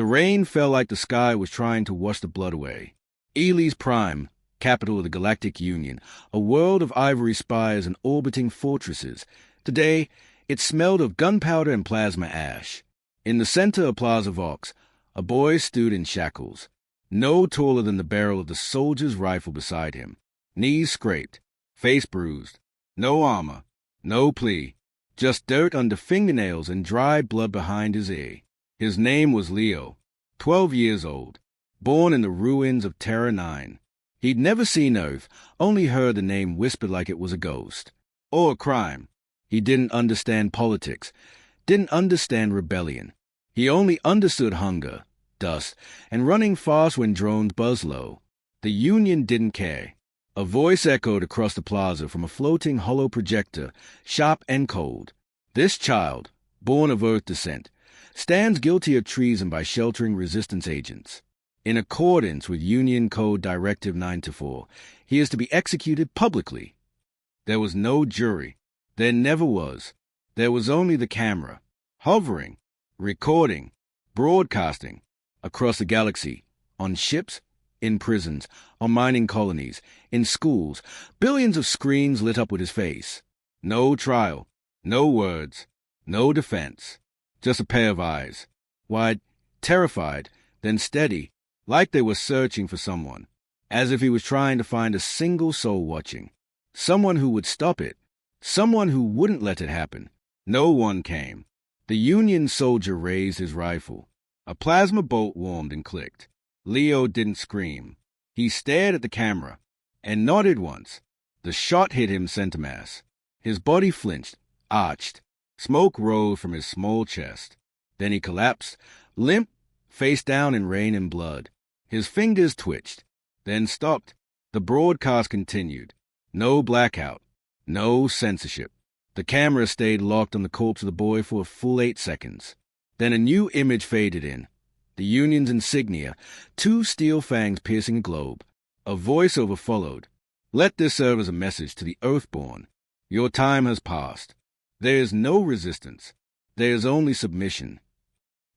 The rain fell like the sky was trying to wash the blood away. Ely's Prime, capital of the Galactic Union, a world of ivory spires and orbiting fortresses. Today, it smelled of gunpowder and plasma ash. In the center of Plaza Vox, a boy stood in shackles, no taller than the barrel of the soldier's rifle beside him, knees scraped, face bruised, no armor, no plea, just dirt under fingernails and dry blood behind his ear. His name was Leo, 12 years old, born in the ruins of Terra 9. He'd never seen Earth, only heard the name whispered like it was a ghost. Or a crime. He didn't understand politics, didn't understand rebellion. He only understood hunger, dust, and running fast when drones buzzed low. The Union didn't care. A voice echoed across the plaza from a floating hollow projector, sharp and cold. This child, born of Earth descent, stands guilty of treason by sheltering resistance agents. In accordance with Union Code Directive 9-4, he is to be executed publicly. There was no jury. There never was. There was only the camera, hovering, recording, broadcasting, across the galaxy, on ships, in prisons, on mining colonies, in schools, billions of screens lit up with his face. No trial, no words, no defense, just a pair of eyes, wide, terrified, then steady, like they were searching for someone, as if he was trying to find a single soul watching, someone who would stop it, someone who wouldn't let it happen. No one came. The Union soldier raised his rifle. A plasma bolt warmed and clicked. Leo didn't scream. He stared at the camera and nodded once. The shot hit him center mass. His body flinched, arched. Smoke rose from his small chest. Then he collapsed, limp, face down in rain and blood. His fingers twitched, then stopped. The broadcast continued. No blackout. No censorship. The camera stayed locked on the corpse of the boy for a full 8 seconds. Then a new image faded in. The Union's insignia, 2 steel fangs piercing a globe. A voiceover followed. Let this serve as a message to the Earthborn. Your time has passed. There is no resistance. There is only submission.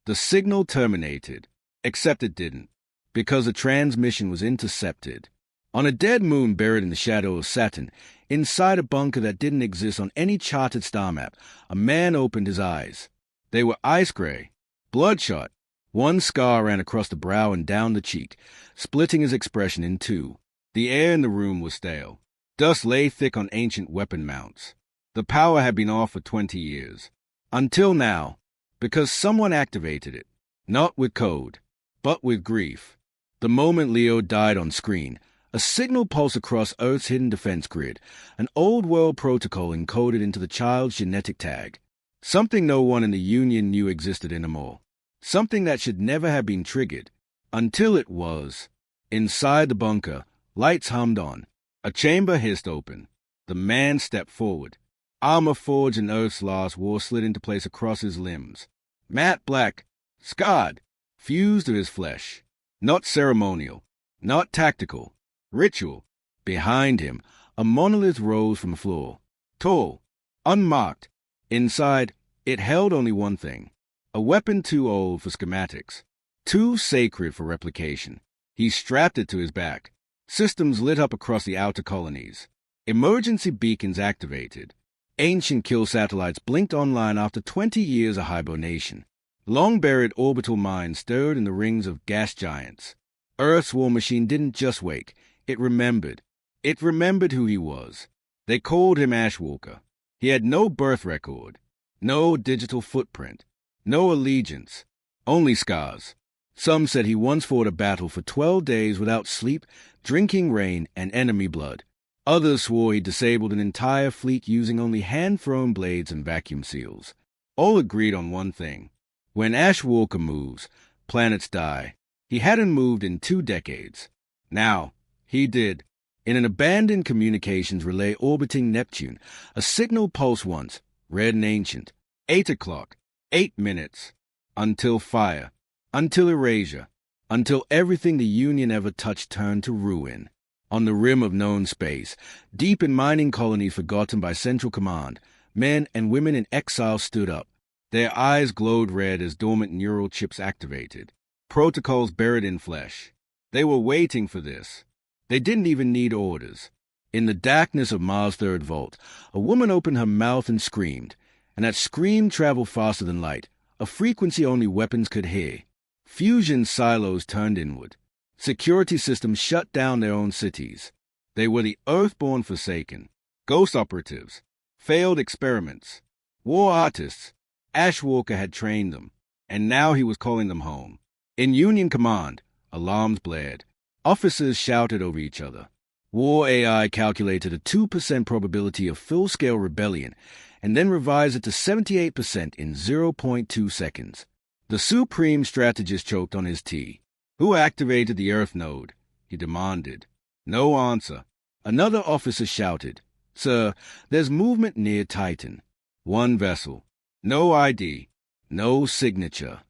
The signal terminated, except it didn't, because the transmission was intercepted. On a dead moon buried in the shadow of Saturn, inside a bunker that didn't exist on any charted star map, a man opened his eyes. They were ice gray, bloodshot. One scar ran across the brow and down the cheek, splitting his expression in 2. The air in the room was stale. Dust lay thick on ancient weapon mounts. The power had been off for 20 years. Until now, because someone activated it. Not with code, but with grief. The moment Leo died on screen, a signal pulsed across Earth's hidden defense grid, an old-world protocol encoded into the child's genetic tag. Something no one in the Union knew existed anymore. Something that should never have been triggered. Until it was. Inside the bunker, lights hummed on. A chamber hissed open. The man stepped forward. Armor forged in Earth's last war slid into place across his limbs. Matte black, scarred, fused to his flesh. Not ceremonial, not tactical. Ritual. Behind him, a monolith rose from the floor. Tall, unmarked. Inside, it held only one thing. A weapon too old for schematics. Too sacred for replication. He strapped it to his back. Systems lit up across the outer colonies. Emergency beacons activated. Ancient kill satellites blinked online after 20 years of hibernation. Long-buried orbital mines stirred in the rings of gas giants. Earth's war machine didn't just wake. It remembered. It remembered who he was. They called him Ashwalker. He had no birth record, no digital footprint, no allegiance, only scars. Some said he once fought a battle for 12 days without sleep, drinking rain, and enemy blood. Others swore he disabled an entire fleet using only hand-thrown blades and vacuum seals. All agreed on one thing. When Ashwalker moves, planets die. He hadn't moved in 2 decades. Now, he did. In an abandoned communications relay orbiting Neptune, a signal pulsed once, red and ancient. 8 o'clock, 8 minutes. Until fire, until erasure, until everything the Union ever touched turned to ruin. On the rim of known space, deep in mining colonies forgotten by Central Command, men and women in exile stood up. Their eyes glowed red as dormant neural chips activated. protocols buried in flesh. They were waiting for this. They didn't even need orders. In the darkness of Mars' third vault, a woman opened her mouth and screamed, and that scream traveled faster than light, a frequency only weapons could hear. Fusion silos turned inward. Security systems shut down their own cities. They were the Earthborn Forsaken, ghost operatives, failed experiments, war artists. Ash Walker had trained them, and now he was calling them home. In Union Command, alarms blared. Officers shouted over each other. War AI calculated a 2% probability of full-scale rebellion and then revised it to 78% in 0.2 seconds. The supreme strategist choked on his tea. Who activated the Earth node? He demanded. No answer. Another officer shouted, Sir, there's movement near Titan. One vessel. No ID. No signature.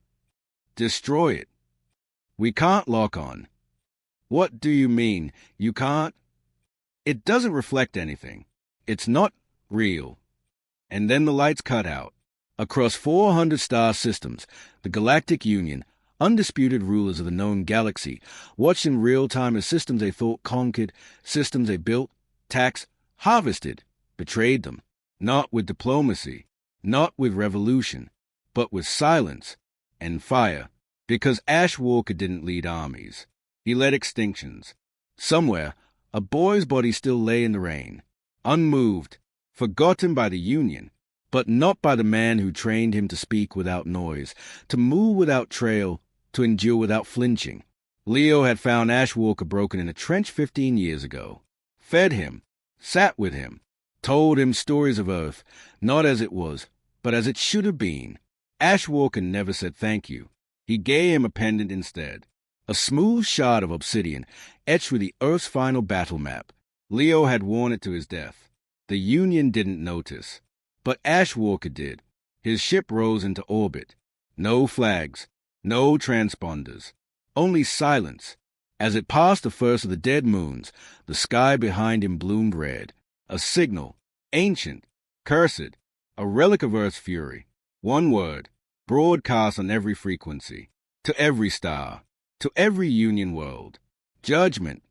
Destroy it. We can't lock on. What do you mean? You can't? It doesn't reflect anything. It's not real. And then the lights cut out. Across 400 star systems, the Galactic Union, undisputed rulers of the known galaxy, watched in real time as systems they thought conquered, systems they built, taxed, harvested, betrayed them. Not with diplomacy, not with revolution, but with silence and fire. Because Ash Walker didn't lead armies. He led extinctions. Somewhere, a boy's body still lay in the rain, unmoved, forgotten by the Union, but not by the man who trained him to speak without noise, to move without trail, to endure without flinching. Leo had found Ash Walker broken in a trench 15 years ago, fed him, sat with him, told him stories of Earth, not as it was, but as it should have been. Ash Walker never said thank you. He gave him a pendant instead, a smooth shard of obsidian etched with the Earth's final battle map. Leo had worn it to his death. The Union didn't notice, but Ash Walker did. His ship rose into orbit. No flags, no transponders, only silence. As it passed the first of the dead moons, the sky behind him bloomed red. A signal, ancient, cursed, a relic of Earth's fury. One word, broadcast on every frequency, to every star, to every Union world. Judgment.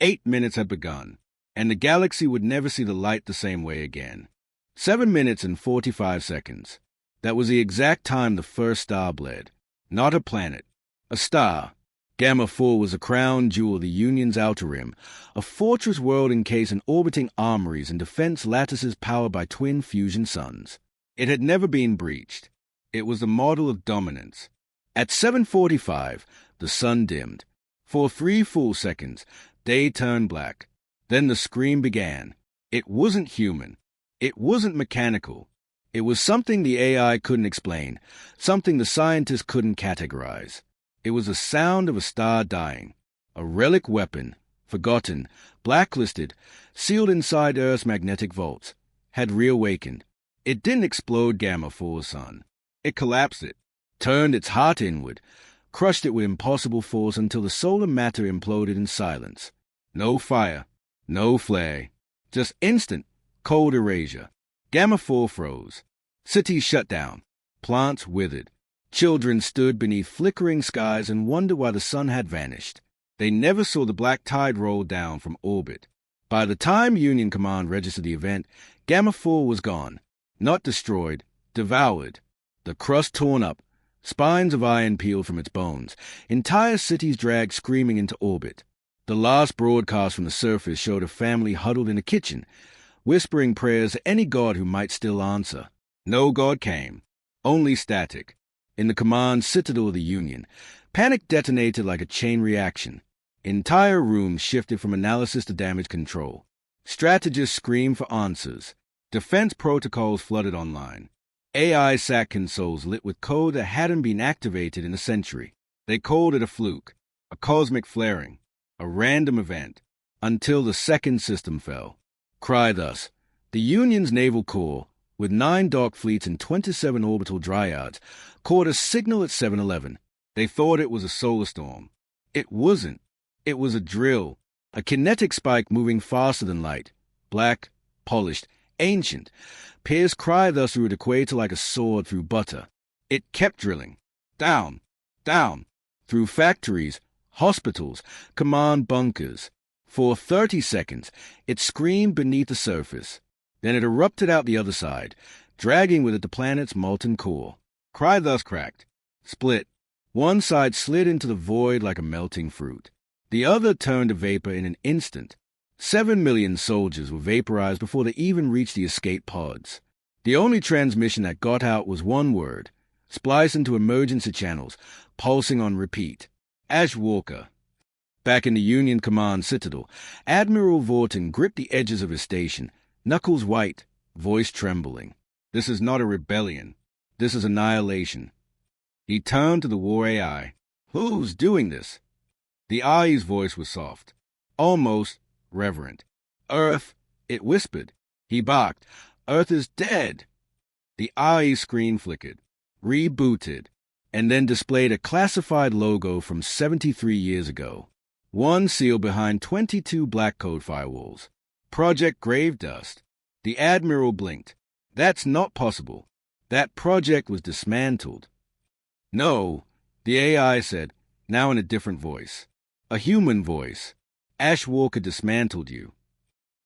8 minutes had begun, and the galaxy would never see the light the same way again. 7 minutes and 45 seconds. That was the exact time the first star bled. Not a planet, a star. Gamma 4 was a crown jewel of the Union's outer rim, a fortress world encased in orbiting armories and defense lattices powered by twin fusion suns. It had never been breached. It was the model of dominance. At 7:45, the sun dimmed. For 3 full seconds, day turned black. Then the scream began. It wasn't human. It wasn't mechanical. It was something the AI couldn't explain, something the scientists couldn't categorize. It was the sound of a star dying, a relic weapon, forgotten, blacklisted, sealed inside Earth's magnetic vaults, had reawakened. It didn't explode Gamma 4's sun. It collapsed it, turned its heart inward, crushed it with impossible force until the solar matter imploded in silence. No fire, no flare, just instant, cold erasure. Gamma 4 froze. Cities shut down. Plants withered. Children stood beneath flickering skies and wondered why the sun had vanished. They never saw the black tide roll down from orbit. By the time Union Command registered the event, Gamma 4 was gone. Not destroyed, devoured. The crust torn up, spines of iron peeled from its bones, entire cities dragged screaming into orbit. The last broadcast from the surface showed a family huddled in a kitchen, whispering prayers to any god who might still answer. No god came, only static. In the command citadel of the Union, panic detonated like a chain reaction. Entire rooms shifted from analysis to damage control. Strategists screamed for answers. Defense protocols flooded online. AI SAC consoles lit with code that hadn't been activated in a century. They called it a fluke, a cosmic flaring, a random event, until the second system fell. Cry thus. The Union's naval corps, with 9 dark fleets and 27 orbital dryads, caught a signal at 7-11. They thought it was a solar storm. It wasn't. It was a drill, a kinetic spike moving faster than light, black, polished, ancient, pierced cry thus through the equator like a sword through butter. It kept drilling. Down, down, through factories, hospitals, command bunkers. For 30 seconds, it screamed beneath the surface. Then it erupted out the other side, dragging with it the planet's molten core. Cry thus cracked, split. One side slid into the void like a melting fruit. The other turned to vapor in an instant. 7 million soldiers were vaporized before they even reached the escape pods. The only transmission that got out was one word, spliced into emergency channels, pulsing on repeat. Ash Walker. Back in the Union Command Citadel, Admiral Vorton gripped the edges of his station, knuckles white, voice trembling. This is not a rebellion. This is annihilation. He turned to the war AI. Who's doing this? The AI's voice was soft, almost reverent. Earth, it whispered. He barked. Earth is dead. The AI screen flickered, rebooted, and then displayed a classified logo from 73 years ago. One sealed behind 22 black code firewalls. Project Gravedust. The Admiral blinked. That's not possible. That project was dismantled. No, the AI said, now in a different voice. A human voice. Ash Walker dismantled you.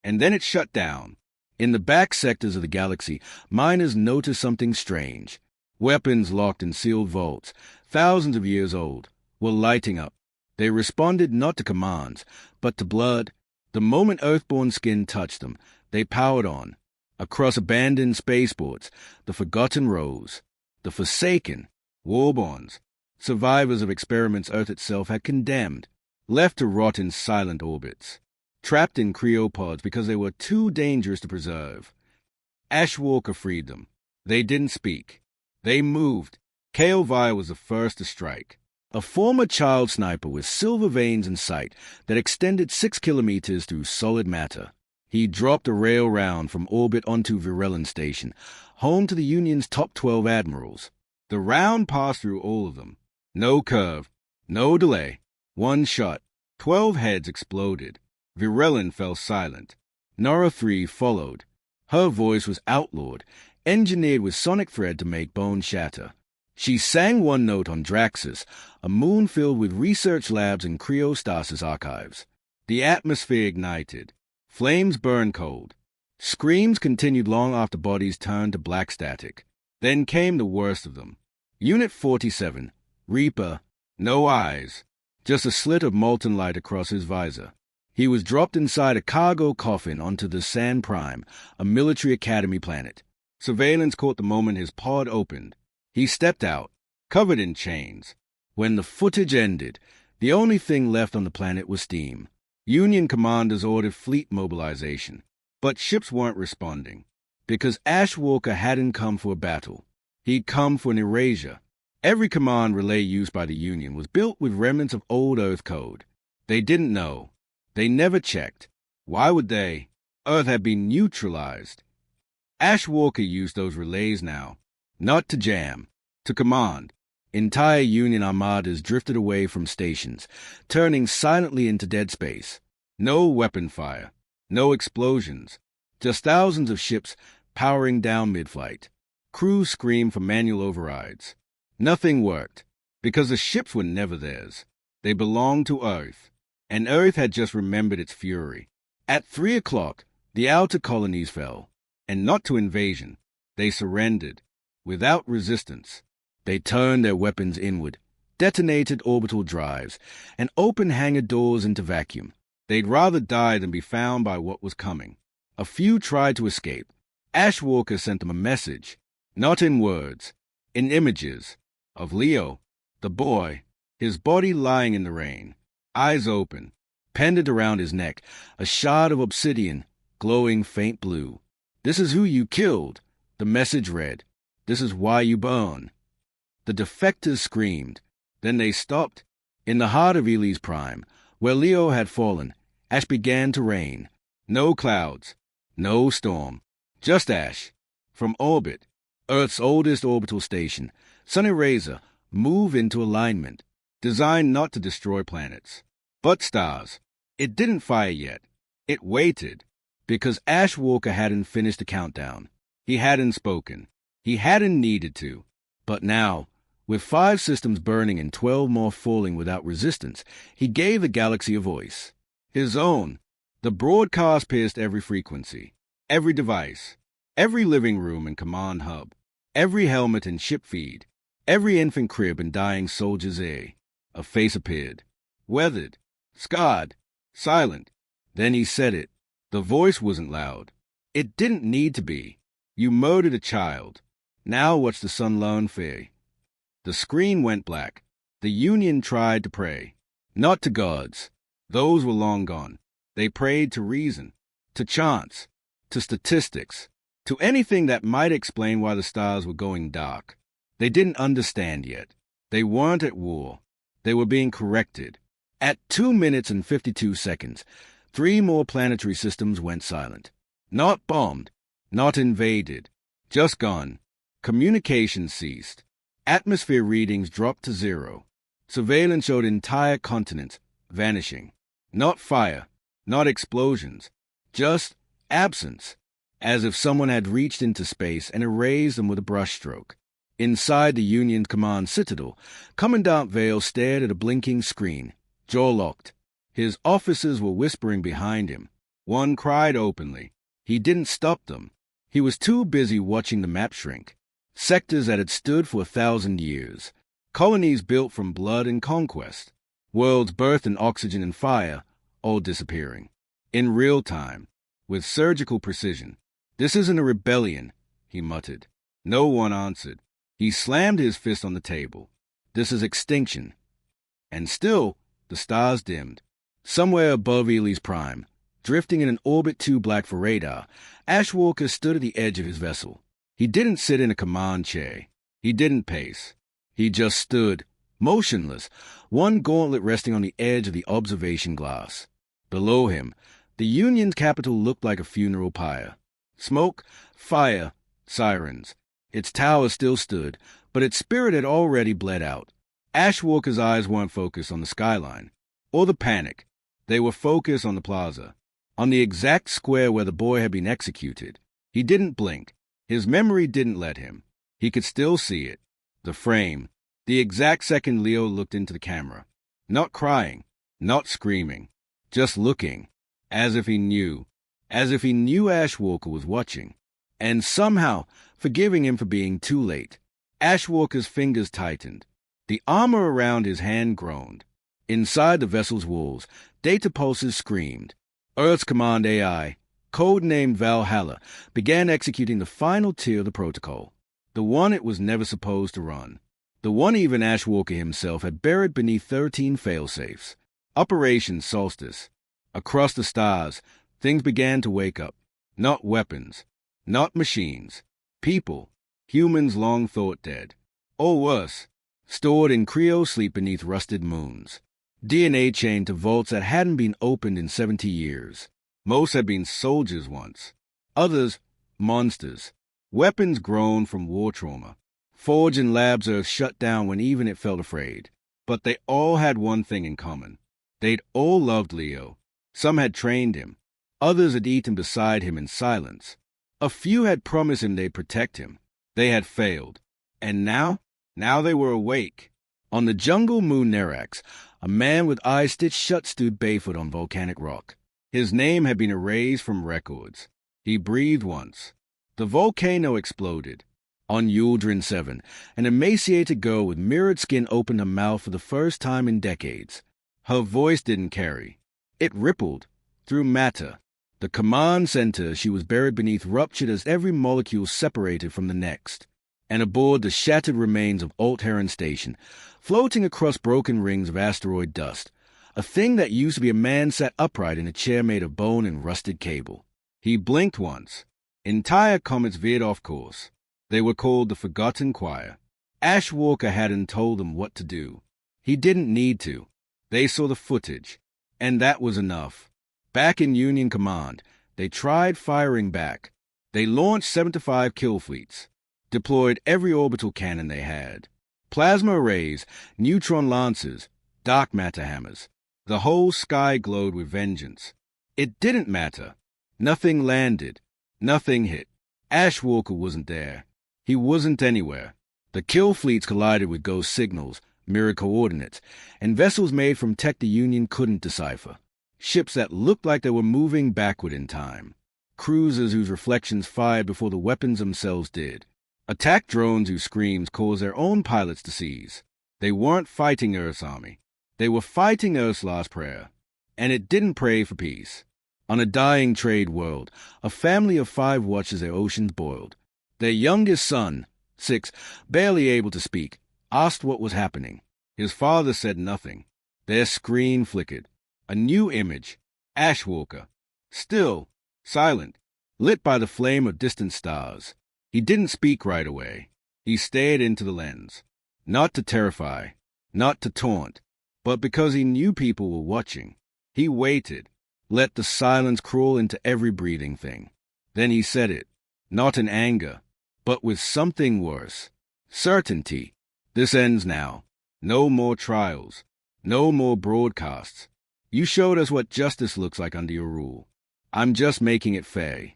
And then it shut down. In the back sectors of the galaxy, miners noticed something strange. Weapons locked in sealed vaults, thousands of years old, were lighting up. They responded not to commands, but to blood. The moment Earthborn skin touched them, they powered on. Across abandoned spaceports, the Forgotten rose. The Forsaken, Warborns, survivors of experiments Earth itself had condemned, left to rot in silent orbits, trapped in cryopods because they were too dangerous to preserve. Ash Walker freed them. They didn't speak. They moved. KOVI was the first to strike. A former child sniper with silver veins in sight that extended 6 kilometers through solid matter. He dropped a rail round from orbit onto Virellan Station, home to the Union's top 12 admirals. The round passed through all of them. No curve, no delay. One shot. 12 heads exploded. Virellan fell silent. Nora 3 followed. Her voice was outlawed, engineered with sonic thread to make bones shatter. She sang one note on Draxus, a moon filled with research labs and cryostasis archives. The atmosphere ignited. Flames burned cold. Screams continued long after bodies turned to black static. Then came the worst of them. Unit 47, Reaper, no eyes, just a slit of molten light across his visor. He was dropped inside a cargo coffin onto the San Prime, a military academy planet. Surveillance caught the moment his pod opened. He stepped out, covered in chains. When the footage ended, the only thing left on the planet was steam. Union commanders ordered fleet mobilization, but ships weren't responding, because Ash Walker hadn't come for a battle. He'd come for an erasure. Every command relay used by the Union was built with remnants of old Earth code. They didn't know. They never checked. Why would they? Earth had been neutralized. Ash Walker used those relays now, not to jam, to command. Entire Union armadas drifted away from stations, turning silently into dead space. No weapon fire, no explosions, just thousands of ships powering down mid-flight. Crews screamed for manual overrides. Nothing worked, because the ships were never theirs. They belonged to Earth, and Earth had just remembered its fury. At 3 o'clock, the outer colonies fell, and not to invasion. They surrendered, without resistance. They turned their weapons inward, detonated orbital drives, and opened hangar doors into vacuum. They'd rather die than be found by what was coming. A few tried to escape. Ash Walker sent them a message, not in words, in images, of Leo, the boy, his body lying in the rain, eyes open, pendant around his neck, a shard of obsidian, glowing faint blue. This is who you killed, the message read. This is why you burn. The defectors screamed. Then they stopped. In the heart of Ely's Prime, where Leo had fallen, ash began to rain. No clouds, no storm, just ash. From orbit, Earth's oldest orbital station, Sunny Razor, moved into alignment, designed not to destroy planets, but stars. It didn't fire yet. It waited, because Ash Walker hadn't finished the countdown. He hadn't spoken. He hadn't needed to. But now, With 5 systems burning and 12 more falling without resistance, he gave the galaxy a voice. His own. The broadcast pierced every frequency, every device, every living room and command hub, every helmet and ship feed, every infant crib and dying soldier's ear. A face appeared. Weathered, scarred, silent. Then he said it. The voice wasn't loud. It didn't need to be. You murdered a child. Now what's the sun learn fear? The screen went black. The Union tried to pray. Not to gods. Those were long gone. They prayed to reason, to chance, to statistics, to anything that might explain why the stars were going dark. They didn't understand yet. They weren't at war. They were being corrected. At 2 minutes and 52 seconds, 3 more planetary systems went silent. Not bombed, not invaded, just gone. Communication ceased. Atmosphere readings dropped to 0. Surveillance showed entire continents vanishing. Not fire, not explosions, just absence, as if someone had reached into space and erased them with a brushstroke. Inside the Union's command citadel, Commandant Vale stared at a blinking screen, jaw locked. His officers were whispering behind him. One cried openly. He didn't stop them. He was too busy watching the map shrink. Sectors that had stood for 1,000 years. Colonies built from blood and conquest. Worlds birthed in oxygen and fire, all disappearing. In real time, with surgical precision. This isn't a rebellion, he muttered. No one answered. He slammed his fist on the table. This is extinction. And still, the stars dimmed. Somewhere above Ely's Prime, drifting in an orbit too black for radar, Ashwalker stood at the edge of his vessel. He didn't sit in a command chair. He didn't pace. He just stood, motionless, one gauntlet resting on the edge of the observation glass. Below him, the Union's capital looked like a funeral pyre. Smoke, fire, sirens. Its tower still stood, but its spirit had already bled out. Ashwalker's eyes weren't focused on the skyline, or the panic. They were focused on the plaza, on the exact square where the boy had been executed. He didn't blink. His memory didn't let him. He could still see it. The frame. The exact second Leo looked into the camera. Not crying, not screaming, just looking, as if he knew. As if he knew Ashwalker was watching. And somehow forgiving him for being too late. Ashwalker's fingers tightened. The armor around his hand groaned. Inside the vessel's walls, data pulses screamed. Earth's command AI, codenamed Valhalla, began executing the final tier of the protocol. The one it was never supposed to run. The one even Ashwalker himself had buried beneath 13 failsafes. Operation Solstice. Across the stars, things began to wake up. Not weapons. Not machines. People. Humans long thought dead. Or worse, stored in cryo-sleep beneath rusted moons. DNA chained to vaults that hadn't been opened in 70 years. Most had been soldiers once. Others, monsters. Weapons grown from war trauma. Forged in labs Earth shut down when even it felt afraid. But they all had one thing in common. They'd all loved Leo. Some had trained him. Others had eaten beside him in silence. A few had promised him they'd protect him. They had failed. And now they were awake. On the jungle moon Nerax, a man with eyes stitched shut stood barefoot on volcanic rock. His name had been erased from records. He breathed once. The volcano exploded. On Uldrin 7, an emaciated girl with mirrored skin opened her mouth for the first time in decades. Her voice didn't carry. It rippled through matter. The command center she was buried beneath ruptured as every molecule separated from the next. And aboard the shattered remains of Alt Heron Station, floating across broken rings of asteroid dust, a thing that used to be a man sat upright in a chair made of bone and rusted cable. He blinked once. Entire comets veered off course. They were called the Forgotten Choir. Ashwalker hadn't told them what to do. He didn't need to. They saw the footage, and that was enough. Back in Union Command, they tried firing back. They launched 75 kill fleets, deployed every orbital cannon they had. Plasma arrays, neutron lancers, dark matter hammers. The whole sky glowed with vengeance. It didn't matter. Nothing landed. Nothing hit. Ashwalker wasn't there. He wasn't anywhere. The kill fleets collided with ghost signals, mirror coordinates, and vessels made from tech the Union couldn't decipher. Ships that looked like they were moving backward in time. Cruisers whose reflections fired before the weapons themselves did. Attack drones whose screams caused their own pilots to seize. They weren't fighting Earth's army. They were fighting Earth's last prayer. And it didn't pray for peace. On a dying trade world, a family of 5 watched as their oceans boiled. Their youngest son, 6, barely able to speak, asked what was happening. His father said nothing. Their screen flickered. A new image, Ashwalker, still, silent, lit by the flame of distant stars. He didn't speak right away. He stared into the lens. Not to terrify, not to taunt, but because he knew people were watching. He waited, let the silence crawl into every breathing thing. Then he said it, not in anger, but with something worse. Certainty. This ends now. No more trials. No more broadcasts. You showed us what justice looks like under your rule. I'm just making it fair.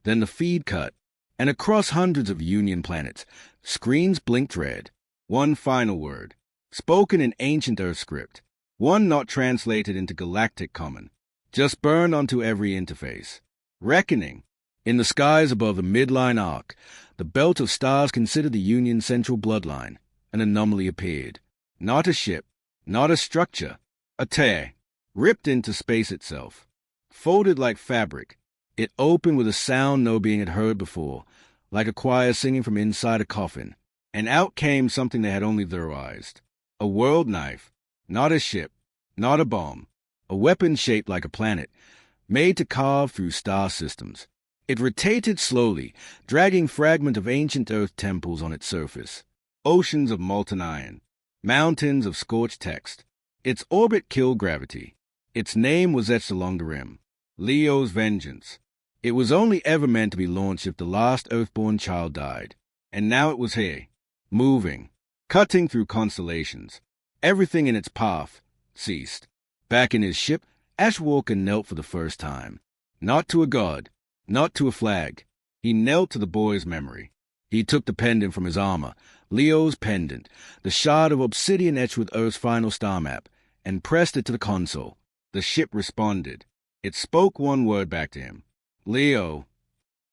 Then the feed cut, and across hundreds of Union planets, screens blinked red. One final word, spoken in ancient Earth script. One not translated into Galactic Common, just burned onto every interface. Reckoning. In the skies above the midline arc, the belt of stars considered the Union's central bloodline. An anomaly appeared. Not a ship, not a structure, a tear, ripped into space itself. Folded like fabric, it opened with a sound no being had heard before, like a choir singing from inside a coffin, and out came something they had only theorized. A world knife, not a ship, not a bomb, a weapon shaped like a planet, made to carve through star systems. It rotated slowly, dragging fragments of ancient Earth temples on its surface. Oceans of molten iron, mountains of scorched text. Its orbit killed gravity. Its name was etched along the rim. Leo's Vengeance. It was only ever meant to be launched if the last Earthborn child died. And now it was here, moving, cutting through constellations. Everything in its path ceased. Back in his ship, Ashwalker knelt for the first time. Not to a god, not to a flag. He knelt to the boy's memory. He took the pendant from his armor, Leo's pendant, the shard of obsidian etched with Earth's final star map, and pressed it to the console. The ship responded. It spoke one word back to him. Leo.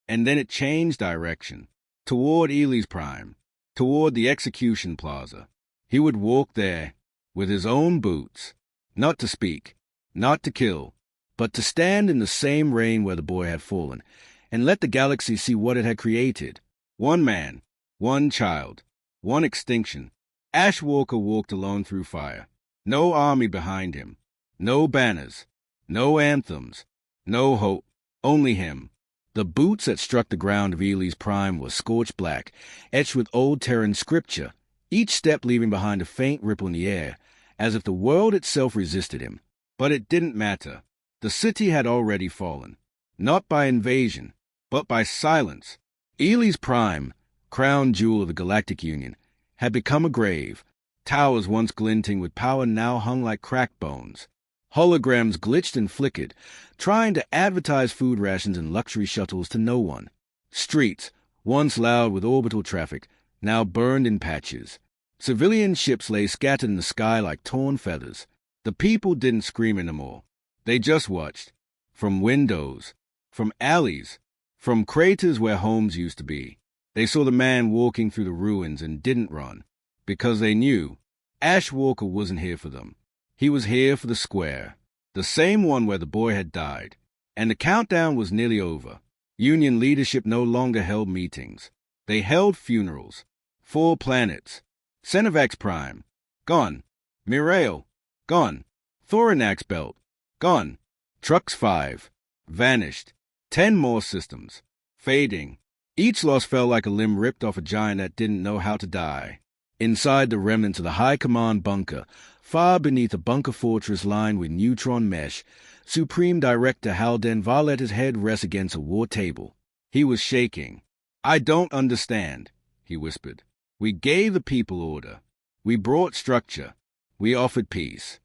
And then it changed direction. Toward Ely's Prime. Toward the execution plaza. He would walk there, with his own boots. Not to speak. Not to kill. But to stand in the same rain where the boy had fallen, and let the galaxy see what it had created. One man. One child. One extinction. Ashwalker walked alone through fire. No army behind him. No banners. No anthems. No hope. Only him. The boots that struck the ground of Ely's Prime were scorched black, etched with old Terran scripture, each step leaving behind a faint ripple in the air, as if the world itself resisted him. But it didn't matter. The city had already fallen. Not by invasion, but by silence. Ely's Prime, crown jewel of the Galactic Union, had become a grave. Towers once glinting with power now hung like cracked bones. Holograms glitched and flickered, trying to advertise food rations and luxury shuttles to no one. Streets, once loud with orbital traffic, now burned in patches. Civilian ships lay scattered in the sky like torn feathers. The people didn't scream anymore. They just watched. From windows, from alleys, from craters where homes used to be. They saw the man walking through the ruins and didn't run, because they knew Ashwalker wasn't here for them. He was here for the square, the same one where the boy had died. And the countdown was nearly over. Union leadership no longer held meetings. They held funerals. 4 planets. Cenovax Prime, gone. Mirail, gone. Thoranax Belt, gone. Trux 5, vanished. 10 more systems, fading. Each loss felt like a limb ripped off a giant that didn't know how to die. Inside the remnants of the High Command bunker, far beneath a bunker fortress lined with neutron mesh, Supreme Director Halden Varletta's head rests against a war table. He was shaking. "I don't understand," he whispered. "We gave the people order. We brought structure. We offered peace."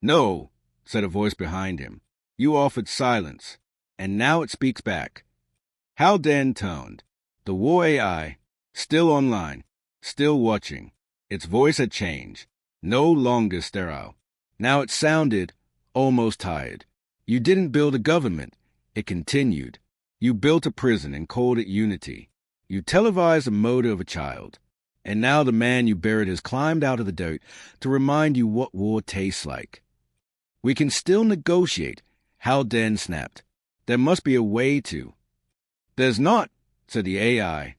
"No," said a voice behind him. "You offered silence, and now it speaks back." Halden turned. The war AI, still online, still watching. Its voice had changed, no longer sterile. Now it sounded almost tired. You didn't build a government, it continued. You built a prison and called it unity. You televised the murder of a child. And now the man you buried has climbed out of the dirt to remind you what war tastes like. We can still negotiate, Hal Den snapped. There must be a way to. There's not, said the AI,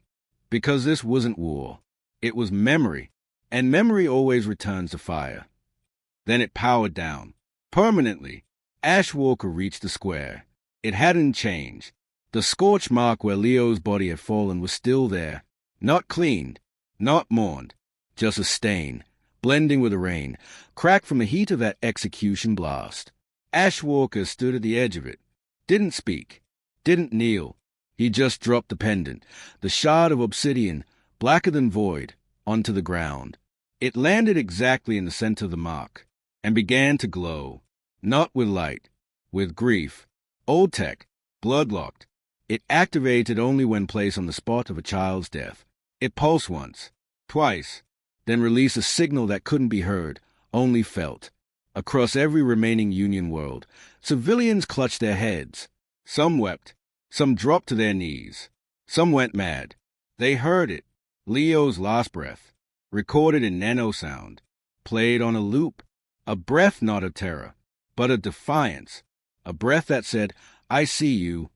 because this wasn't war. It was memory, and memory always returns to fire. Then it powered down. Permanently, Ash Walker reached the square. It hadn't changed. The scorch mark where Leo's body had fallen was still there, not cleaned, not mourned, just a stain, blending with the rain, cracked from the heat of that execution blast. Ash Walker stood at the edge of it, didn't speak, didn't kneel. He just dropped the pendant, the shard of obsidian, blacker than void, onto the ground. It landed exactly in the center of the mark, and began to glow, not with light, with grief. Old tech, blood-locked. It activated only when placed on the spot of a child's death. It pulsed once, twice, then released a signal that couldn't be heard, only felt. Across every remaining Union world, civilians clutched their heads. Some wept, some dropped to their knees, some went mad. They heard it, Leo's last breath, recorded in nanosound, played on a loop, a breath not of terror, but of defiance, a breath that said, I see you.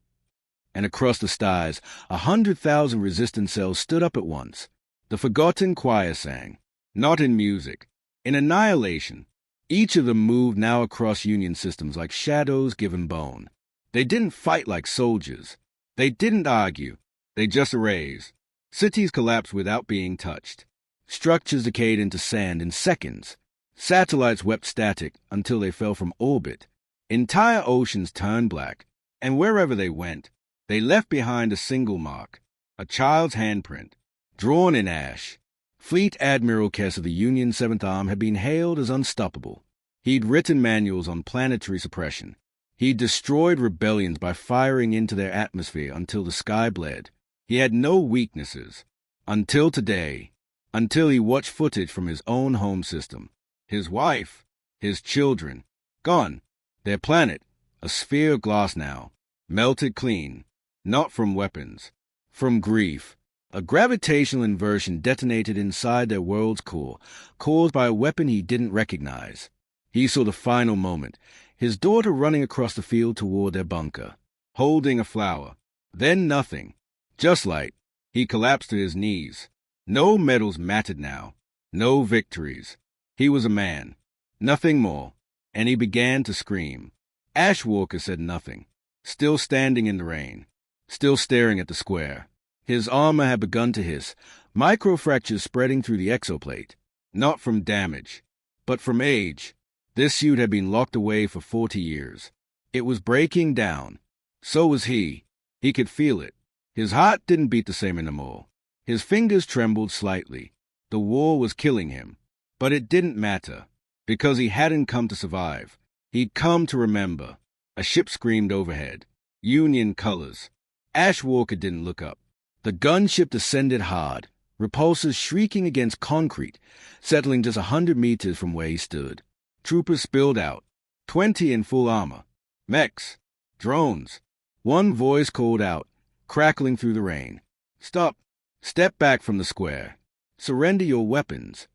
And across the skies, 100,000 resistance cells stood up at once. The forgotten choir sang, not in music, in annihilation. Each of them moved now across Union systems like shadows given bone. They didn't fight like soldiers. They didn't argue. They just erased. Cities collapsed without being touched. Structures decayed into sand in seconds. Satellites wept static until they fell from orbit. Entire oceans turned black, and wherever they went, they left behind a single mark, a child's handprint, drawn in ash. Fleet Admiral Kess of the Union 7th Arm had been hailed as unstoppable. He'd written manuals on planetary suppression. He'd destroyed rebellions by firing into their atmosphere until the sky bled. He had no weaknesses. Until today. Until he watched footage from his own home system. His wife. His children. Gone. Their planet, a sphere of glass now. Melted clean. Not from weapons. From grief. A gravitational inversion detonated inside their world's core, caused by a weapon he didn't recognize. He saw the final moment, his daughter running across the field toward their bunker, holding a flower. Then nothing. Just light. He collapsed to his knees. No medals mattered now. No victories. He was a man. Nothing more. And he began to scream. Ash Walker said nothing, still standing in the rain, still staring at the square. His armor had begun to hiss, microfractures spreading through the exoplate. Not from damage, but from age. This suit had been locked away for 40 years. It was breaking down. So was he. He could feel it. His heart didn't beat the same anymore. His fingers trembled slightly. The war was killing him. But it didn't matter, because he hadn't come to survive. He'd come to remember. A ship screamed overhead. Union colors. Ash Walker didn't look up. The gunship descended hard, repulsors shrieking against concrete, settling just 100 meters from where he stood. Troopers spilled out, 20 in full armor. Mechs. Drones. One voice called out, crackling through the rain. Stop. Step back from the square. Surrender your weapons.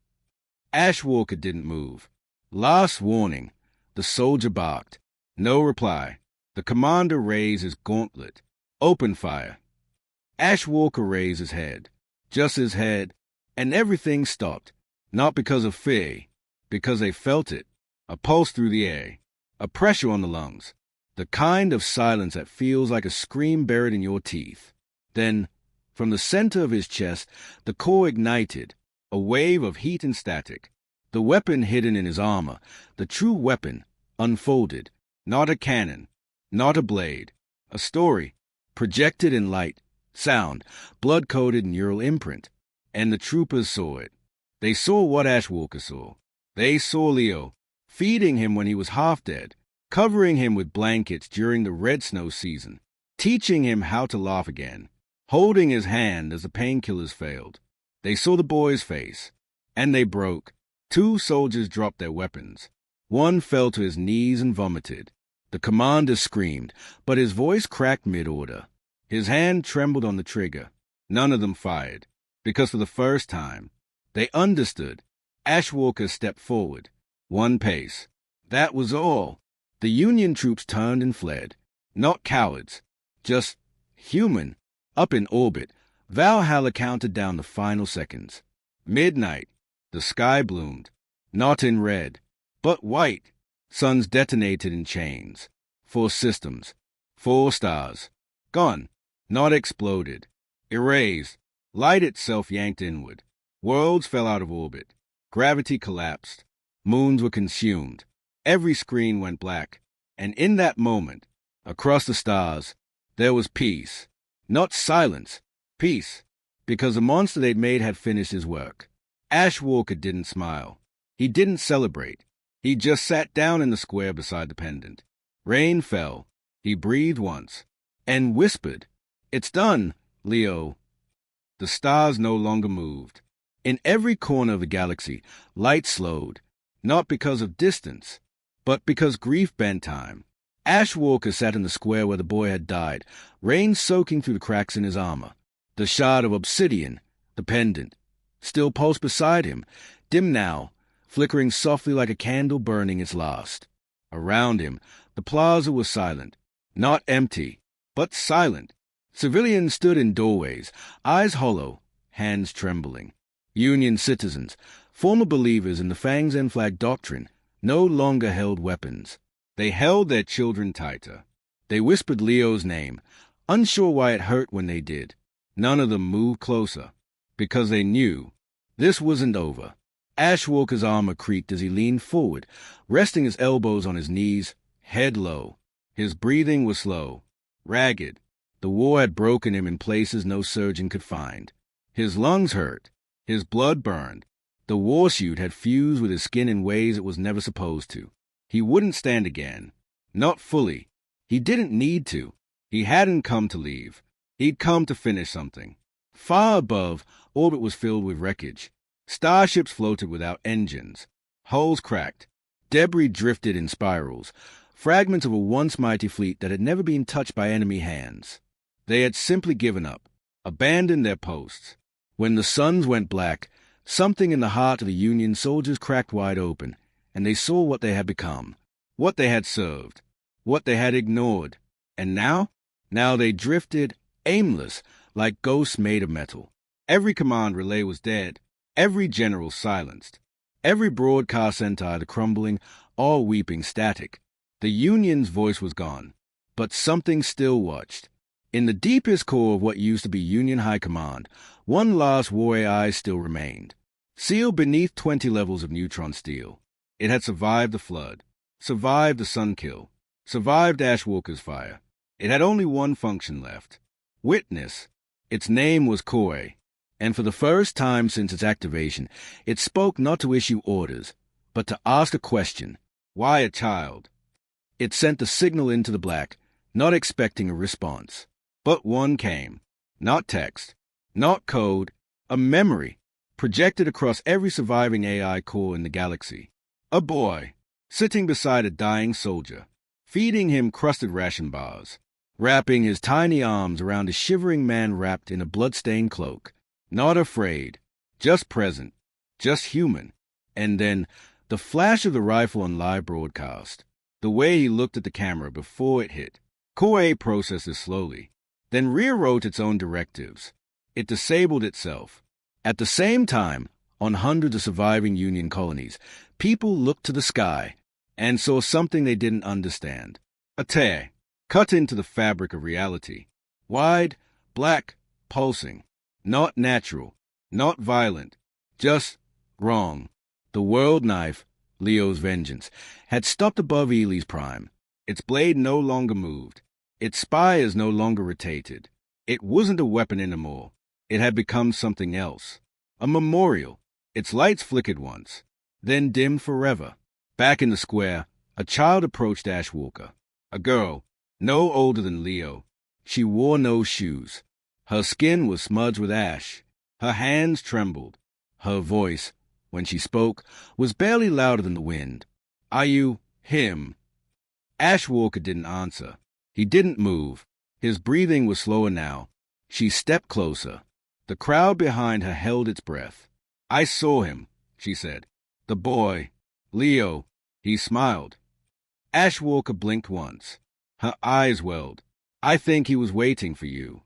Ash Walker didn't move. Last warning. The soldier barked. No reply. The commander raised his gauntlet. Open fire. Ash Walker raised his head. Just his head. And everything stopped. Not because of fear. Because they felt it. A pulse through the air. A pressure on the lungs. The kind of silence that feels like a scream buried in your teeth. Then, from the center of his chest, the core ignited. A wave of heat and static. The weapon hidden in his armor, the true weapon, unfolded. Not a cannon, not a blade. A story, projected in light, sound, blood-coated neural imprint. And the troopers saw it. They saw what Ash Walker saw. They saw Leo, feeding him when he was half dead, covering him with blankets during the red snow season, teaching him how to laugh again, holding his hand as the painkillers failed. They saw the boy's face, and they broke. Two soldiers dropped their weapons. One fell to his knees and vomited. The commander screamed, but his voice cracked mid-order. His hand trembled on the trigger. None of them fired, because for the first time, they understood. Ash Walker stepped forward. One pace. That was all. The Union troops turned and fled. Not cowards, just human. Up in orbit, Valhalla counted down the final seconds. Midnight. The sky bloomed. Not in red, but white. Suns detonated in chains. 4 systems. 4 stars. Gone. Not exploded. Erased. Light itself yanked inward. Worlds fell out of orbit. Gravity collapsed. Moons were consumed. Every screen went black. And in that moment, across the stars, there was peace. Not silence. Peace. Because the monster they'd made had finished his work. Ash Walker didn't smile. He didn't celebrate. He just sat down in the square beside the pendant. Rain fell. He breathed once. And whispered, "It's done, Leo." The stars no longer moved. In every corner of the galaxy, light slowed. Not because of distance, but because grief bent time. Ash Walker sat in the square where the boy had died, rain soaking through the cracks in his armor. The shard of obsidian, the pendant, still pulsed beside him, dim now, flickering softly like a candle burning its last. Around him, the plaza was silent. Not empty, but silent. Civilians stood in doorways, eyes hollow, hands trembling. Union citizens, former believers in the Fangs and Flag doctrine, no longer held weapons. They held their children tighter. They whispered Leo's name, unsure why it hurt when they did. None of them moved closer, because they knew this wasn't over. Ash Walker's armor creaked as he leaned forward, resting his elbows on his knees, head low. His breathing was slow, ragged. The war had broken him in places no surgeon could find. His lungs hurt. His blood burned. The war suit had fused with his skin in ways it was never supposed to. He wouldn't stand again. Not fully. He didn't need to. He hadn't come to leave. He'd come to finish something. Far above, orbit was filled with wreckage. Starships floated without engines. Hulls cracked. Debris drifted in spirals. Fragments of a once mighty fleet that had never been touched by enemy hands. They had simply given up, abandoned their posts. When the suns went black, something in the heart of the Union soldiers cracked wide open, and they saw what they had become, what they had served, what they had ignored. And now they drifted, aimless, like ghosts made of metal. Every command relay was dead, every general silenced, every broadcast center either crumbling or weeping static. The Union's voice was gone, but something still watched. In the deepest core of what used to be Union High Command, one last war AI still remained, sealed beneath 20 levels of neutron steel. It had survived the flood, survived the sunkill, survived Ash Walker's fire. It had only one function left: witness. Its name was Koi, and for the first time since its activation, it spoke not to issue orders, but to ask a question. Why a child? It sent the signal into the black, not expecting a response. But one came. Not text, not code, a memory, projected across every surviving AI core in the galaxy. A boy, sitting beside a dying soldier, feeding him crusted ration bars, wrapping his tiny arms around a shivering man wrapped in a blood-stained cloak. Not afraid, just present, just human. And then, the flash of the rifle on live broadcast. The way he looked at the camera before it hit. Koi processed it slowly, then rewrote its own directives. It disabled itself. At the same time, on hundreds of surviving Union colonies, people looked to the sky and saw something they didn't understand. A tear, cut into the fabric of reality. Wide, black, pulsing. Not natural, not violent, just wrong. The world knife, Leo's vengeance, had stopped above Ely's prime. Its blade no longer moved. Its spires no longer rotated. It wasn't a weapon anymore. It had become something else. A memorial. Its lights flickered once, then dimmed forever. Back in the square, a child approached Ash Walker. A girl, no older than Leo. She wore no shoes. Her skin was smudged with ash. Her hands trembled. Her voice, when she spoke, was barely louder than the wind. "Are you him?" Ash Walker didn't answer. He didn't move. His breathing was slower now. She stepped closer. The crowd behind her held its breath. "I saw him," she said. "The boy. Leo." He smiled. Ash Walker blinked once. Her eyes welled. "I think he was waiting for you."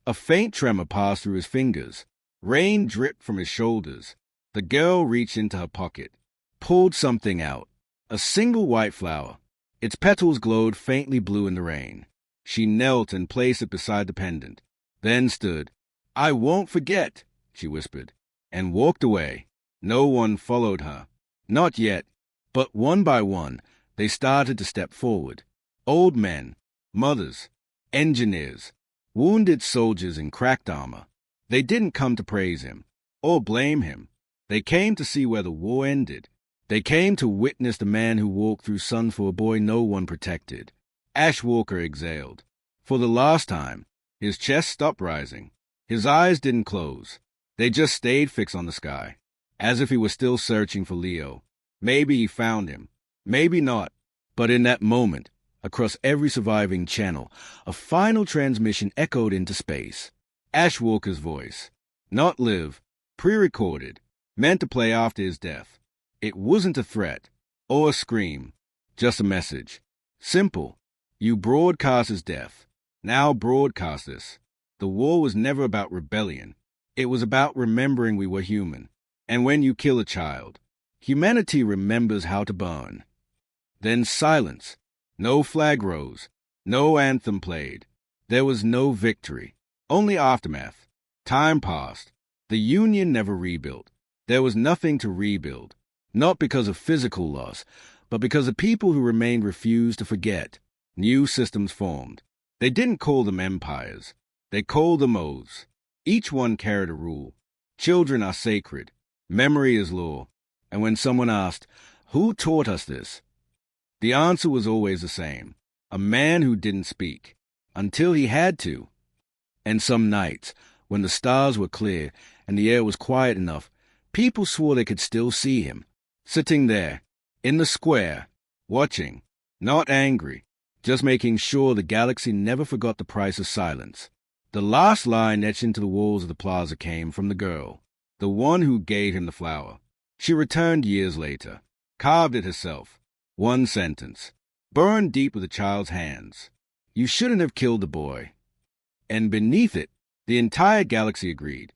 A faint tremor passed through his fingers. Rain dripped from his shoulders. The girl reached into her pocket, pulled something out. A single white flower. Its petals glowed faintly blue in the rain. She knelt and placed it beside the pendant, then stood. "I won't forget," she whispered, and walked away. No one followed her. Not yet, but one by one, they started to step forward. Old men, mothers, engineers, wounded soldiers in cracked armor. They didn't come to praise him or blame him. They came to see where the war ended. They came to witness the man who walked through sun for a boy no one protected. Ash Walker exhaled. For the last time, his chest stopped rising. His eyes didn't close. They just stayed fixed on the sky, as if he was still searching for Leo. Maybe he found him. Maybe not. But in that moment, across every surviving channel, a final transmission echoed into space. Ash Walker's voice. Not live, pre-recorded, meant to play after his death. It wasn't a threat or a scream, just a message. Simple. You broadcast his death. Now broadcast this. The war was never about rebellion. It was about remembering we were human. And when you kill a child, humanity remembers how to burn. Then silence. No flag rose. No anthem played. There was no victory. Only aftermath. Time passed. The Union never rebuilt. There was nothing to rebuild. Not because of physical loss, but because the people who remained refused to forget. New systems formed. They didn't call them empires. They called them oaths. Each one carried a rule. Children are sacred. Memory is law. And when someone asked, "Who taught us this?" the answer was always the same. A man who didn't speak. Until he had to. And some nights, when the stars were clear and the air was quiet enough, people swore they could still see him. Sitting there, in the square, watching, not angry, just making sure the galaxy never forgot the price of silence. The last line etched into the walls of the plaza came from the girl, the one who gave him the flower. She returned years later, carved it herself. One sentence, burned deep with the child's hands. "You shouldn't have killed the boy." And beneath it, the entire galaxy agreed.